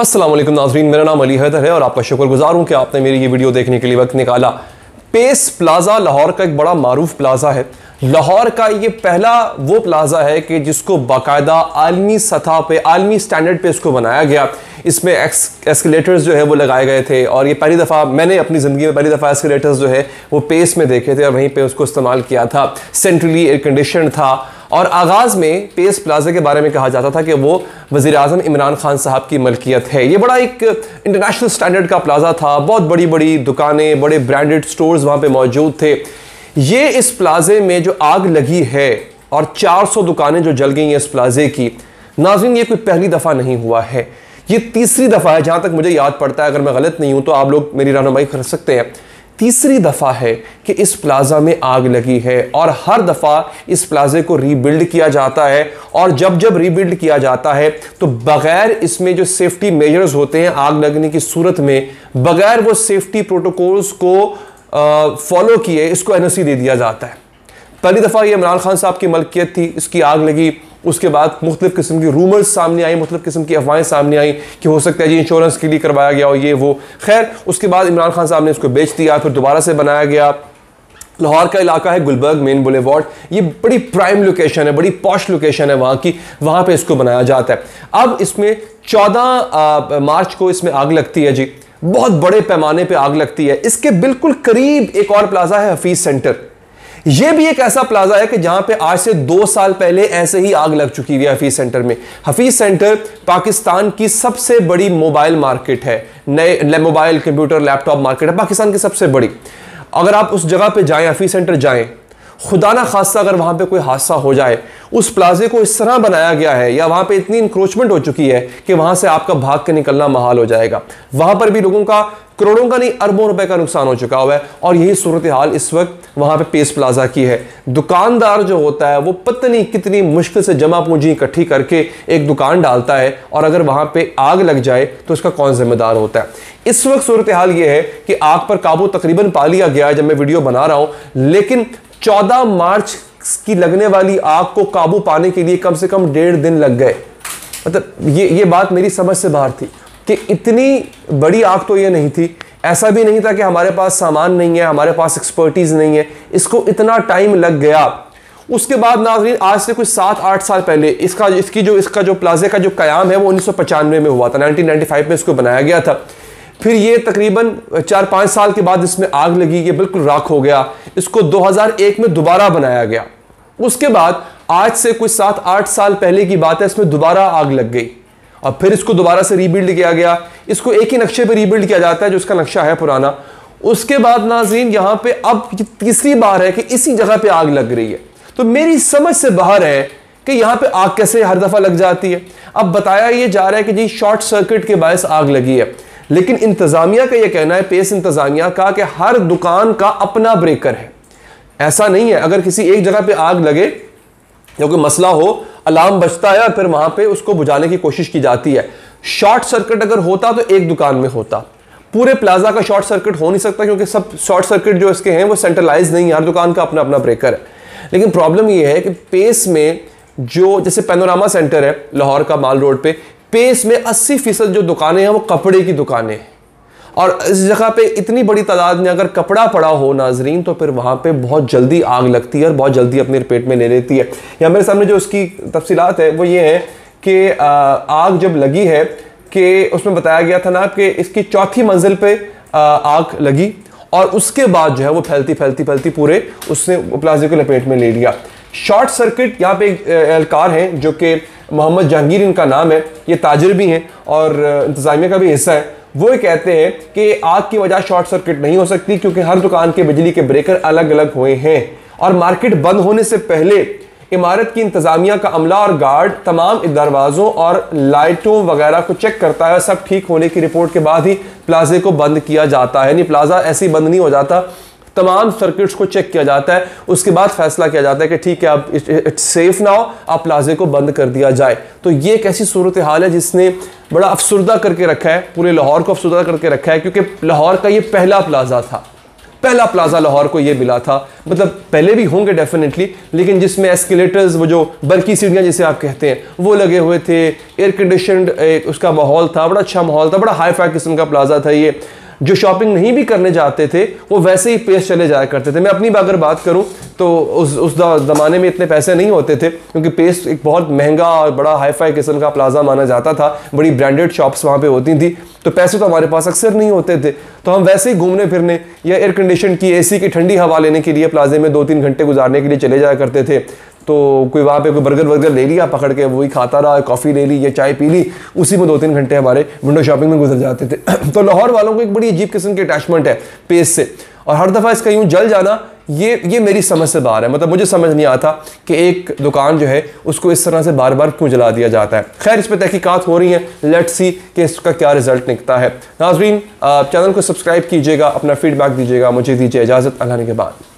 अस्सलाम वालेकुम नाज़रीन, मेरा नाम अली हैदर है और आपका शुक्रगुजार हूँ कि आपने मेरी ये वीडियो देखने के लिए वक्त निकाला। पेस प्लाज़ा लाहौर का एक बड़ा मारूफ प्लाज़ा है। लाहौर का ये पहला वो प्लाज़ा है कि जिसको बाकायदा आलमी सतह पे, आलमी स्टैंडर्ड पे इसको बनाया गया। इसमें एस्केलेटर्स जो है वो लगाए गए थे और ये पहली दफ़ा मैंने अपनी ज़िंदगी में पहली दफ़ा एस्केलेटर्स जो है वो पेस में देखे थे और वहीं पे उसको इस्तेमाल किया था। सेंट्रली एयर कंडीशन था और आगाज़ में पेस प्लाज़ा के बारे में कहा जाता था कि वो वज़ीर-ए-आज़म इमरान खान साहब की मलकियत है। ये बड़ा एक इंटरनेशनल स्टैंडर्ड का प्लाज़ा था। बहुत बड़ी बड़ी दुकानें, बड़े ब्रांडेड स्टोर्स वहाँ पे मौजूद थे। ये इस प्लाज़े में जो आग लगी है और 400 दुकानें जो जल गई हैं इस प्लाज़े की, नाज़रीन ये कोई पहली दफ़ा नहीं हुआ है, ये तीसरी दफ़ा है। जहाँ तक मुझे याद पड़ता है, अगर मैं गलत नहीं हूँ तो आप लोग मेरी रहनुमाई कर सकते हैं, तीसरी दफ़ा है कि इस प्लाज़ा में आग लगी है और हर दफ़ा इस प्लाज़े को रीबिल्ड किया जाता है। और जब जब रीबिल्ड किया जाता है तो बग़ैर इसमें जो सेफ्टी मेजर्स होते हैं आग लगने की सूरत में, बग़ैर वो सेफ्टी प्रोटोकॉल्स को फॉलो किए इसको एनओसी दे दिया जाता है। पहली दफ़ा ये इमरान खान साहब की मलकियत थी, इसकी आग लगी। उसके बाद मुख्तलिफ़ किस्म की रूमर्स सामने आई, मुख्तलिफ़ किस्म की अफवाहें सामने आई कि हो सकता है जी इंश्योरेंस के लिए करवाया गया हो, ये वो। खैर उसके बाद इमरान खान साहब ने इसको बेच दिया, फिर दोबारा से बनाया गया। लाहौर का इलाका है गुलबर्ग मेन बुलेवार्ड, ये बड़ी प्राइम लोकेशन है, बड़ी पॉश लोकेशन है वहाँ की, वहाँ पे इसको बनाया जाता है। अब इसमें 14 मार्च को इसमें आग लगती है जी, बहुत बड़े पैमाने पे आग लगती है। इसके बिल्कुल करीब एक और प्लाज़ा है हफीज सेंटर। यह भी एक ऐसा प्लाज़ा है कि जहां पे आज से 2 साल पहले ऐसे ही आग लग चुकी है हफीज सेंटर में। हफीज सेंटर पाकिस्तान की सबसे बड़ी मोबाइल मार्केट है, नए मोबाइल कंप्यूटर लैपटॉप मार्केट है, पाकिस्तान की सबसे बड़ी। अगर आप उस जगह पे जाएं, हफीज सेंटर जाएं, खुदा ना खास्ता अगर वहां पे कोई हादसा हो जाए, उस प्लाजे को इस तरह बनाया गया है या वहां पे इतनी इंक्रोचमेंट हो चुकी है कि वहां से आपका भाग के निकलना महाल हो जाएगा। वहां पर भी लोगों का करोड़ों का नहीं अरबों रुपए का नुकसान हो चुका हुआ है और यही सूरत हाल इस वक्त वहां पे पेस प्लाजा की है। दुकानदार जो होता है वो पता नहीं कितनी मुश्किल से जमा पूंजी इकट्ठी करके एक दुकान डालता है और अगर वहां पे आग लग जाए तो उसका कौन जिम्मेदार होता है। इस वक्त सूरत हाल ये है कि आग पर काबू तकरीबन पा लिया गया है जब मैं वीडियो बना रहा हूं, लेकिन 14 मार्च की लगने वाली आग को काबू पाने के लिए कम से कम 1.5 दिन लग गए। मतलब ये बात मेरी समझ से बाहर थी कि इतनी बड़ी आग तो ये नहीं थी। ऐसा भी नहीं था कि हमारे पास सामान नहीं है, हमारे पास एक्सपर्टीज नहीं है, इसको इतना टाइम लग गया। उसके बाद नाज़रीन आज से कुछ 7-8 साल पहले इसका जो प्लाजे का जो कयाम है वो 1995 में हुआ था, 1995 में इसको बनाया गया था। फिर ये तकरीबन 4-5 साल के बाद इसमें आग लगी, ये बिल्कुल राख हो गया। इसको 2001 में दोबारा बनाया गया। उसके बाद आज से कुछ 7-8 साल पहले की बात है, इसमें दोबारा आग लग गई और फिर इसको दोबारा से रीबिल्ड किया गया। इसको एक ही नक्शे पे रीबिल्ड किया जाता है जो इसका नक्शा है पुराना। उसके बाद नाज़रीन यहाँ पे अब तीसरी बार है कि इसी जगह पे आग लग रही है। तो मेरी समझ से बाहर है कि यहाँ पे आग कैसे हर दफा लग जाती है। अब बताया ये जा रहा है कि जी शॉर्ट सर्किट के बायस आग लगी है, लेकिन इंतजामिया का यह कहना है, पेस इंतजामिया का, कि हर दुकान का अपना ब्रेकर है। ऐसा नहीं है अगर किसी एक जगह पे आग लगे या कोई मसला हो, अलार्म बजता है और फिर वहां पे उसको बुझाने की कोशिश की जाती है। शॉर्ट सर्किट अगर होता तो एक दुकान में होता, पूरे प्लाजा का शॉर्ट सर्किट हो नहीं सकता क्योंकि सब शॉर्ट सर्किट जो इसके हैं वो सेंट्रलाइज नहीं है, हर दुकान का अपना अपना ब्रेकर है। लेकिन प्रॉब्लम यह है कि पेस में जो जैसे पैनोरामा सेंटर है लाहौर का माल रोड पे, पेस में 80% जो दुकानें हैं वो कपड़े की दुकानें हैं और इस जगह पे इतनी बड़ी तादाद में अगर कपड़ा पड़ा हो नाजरीन तो फिर वहाँ पे बहुत जल्दी आग लगती है और बहुत जल्दी अपने पेट में ले लेती है। या मेरे सामने जो उसकी तफसीलात है वो ये है कि आग जब लगी है कि उसमें बताया गया था ना कि इसकी 4थी मंजिल पे आग लगी और उसके बाद जो है वो फैलती फैलती फैलती पूरे उसने प्लाजे को लपेट में ले लिया। शॉर्ट सर्किट यहाँ पे एक एहलकार हैं जो कि मोहम्मद जहांगीर इनका नाम है, ये ताजिर भी हैं और इंतजामिया का भी हिस्सा है। वो ये कहते हैं कि आग की वजह शॉर्ट सर्किट नहीं हो सकती क्योंकि हर दुकान के बिजली के ब्रेकर अलग अलग हुए हैं और मार्केट बंद होने से पहले इमारत की इंतजामिया का अमला और गार्ड तमाम दरवाज़ों और लाइटों वगैरह को चेक करता है। सब ठीक होने की रिपोर्ट के बाद ही प्लाजे को बंद किया जाता है। यानी प्लाजा ऐसे ही बंद नहीं हो जाता, तमाम सर्किट्स को चेक किया जाता है, उसके बाद फैसला किया जाता है कि ठीक है अब इट्स सेफ ना हो, अब प्लाजे को बंद कर दिया जाए। तो ये एक ऐसी सूरत हाल है जिसने बड़ा अफसुर्दा करके रखा है, पूरे लाहौर को अफसुर्दा करके रखा है क्योंकि लाहौर का ये पहला प्लाजा था। पहला प्लाजा लाहौर को ये मिला था। मतलब पहले भी होंगे डेफिनेटली, लेकिन जिसमें एस्केलेटर्स, वो जो बरकी सीढ़ियाँ जिसे आप कहते हैं, वो लगे हुए थे, एयर कंडीशनड उसका माहौल था, बड़ा अच्छा माहौल था, बड़ा हाई फाई किस्म का प्लाजा था ये। जो शॉपिंग नहीं भी करने जाते थे वो वैसे ही पेस चले जाया करते थे। मैं अपनी अगर बात करूं तो उस ज़माने में इतने पैसे नहीं होते थे, क्योंकि पेस एक बहुत महंगा और बड़ा हाई फाई किस्म का प्लाजा माना जाता था, बड़ी ब्रांडेड शॉप्स वहाँ पे होती थी, तो पैसे तो हमारे पास अक्सर नहीं होते थे, तो हम वैसे ही घूमने फिरने या एयर कंडीशन की एसी की ठंडी हवा लेने के लिए प्लाजे में 2-3 घंटे गुजारने के लिए चले जाया करते थे। तो कोई वहाँ पे कोई बर्गर वर्गर ले लिया पकड़ के, वही खाता रहा, कॉफ़ी ले ली या चाय पी ली, उसी में 2-3 घंटे हमारे विंडो शॉपिंग में गुजर जाते थे। तो लाहौर वालों को एक बड़ी अजीब किस्म की अटैचमेंट है पेस से, और हर दफ़ा इसका यूँ जल जाना ये मेरी समझ से बाहर है। मतलब मुझे समझ नहीं आता कि एक दुकान जो है उसको इस तरह से बार बार क्यों जला दिया जाता है। खैर, इस पर तहकीकात हो रही हैं, लेट्स सी कि इसका क्या रिजल्ट निकलता है। नाज़रीन, चैनल को सब्सक्राइब कीजिएगा, अपना फीडबैक दीजिएगा। मुझे दीजिए इजाज़त, अल्लाह के बाद।